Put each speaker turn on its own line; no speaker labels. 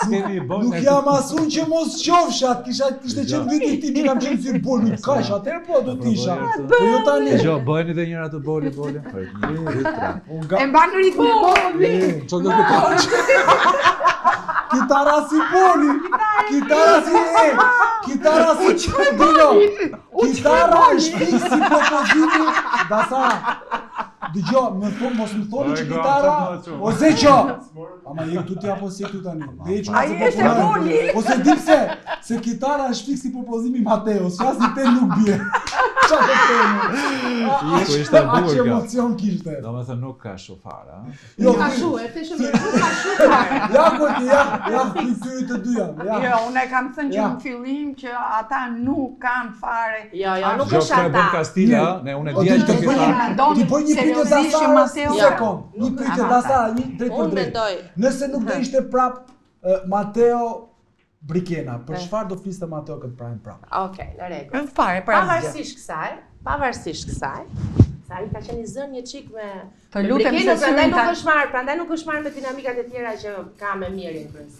Nuk jam asun që mos qofshat, kishte qenë viti tim, kam qenë si boli, kash, atëherë po do t'isha. Po jo tani.
Jo, bëjni dhe njëra të boli. 1, 2, 3.
E mban në ritmin e boli.
Ço do të Kitara si boli, kitara si Dino, kitara është si propozimi, dasa, dëgjo, mos më thoni që kitara, ose që, ama je këtu t'ja po si këtu tani,
ai është e boli,
ose di pse, se kitara është fiksi propozimi Mateos, qas i ten nuk bie. Qa të temu? Aq emocion kishte.
Do me thënë nuk ka shufara.
Jo,
ka shu, e theshëm nuk ka shu fare.
Ja, Koti, ja, tyri të dyja.
Jo, unë kam thënë që në fillim që ata nuk kanë fare.
Jo, nuk
Jo,
është
këtë e bën
ata.
Kastila, ne unë e dija që fitare.
Ti bëj një pyetje dasara, sekond. Një pyetje dasara, një drejt për
Unë
drejt.
mendoj.
Nëse nuk do ishte prap Mateo Brikena, për çfarë do fliste Mateo këtë prap?
Okej, në rregull.
Fare, pra.
Pavarësisht kësaj, Sari ka qenë i zënë një çik me
Të lutem se
prandaj nuk është marrë me dinamikat e tjera që ka me Mirin kryesisht.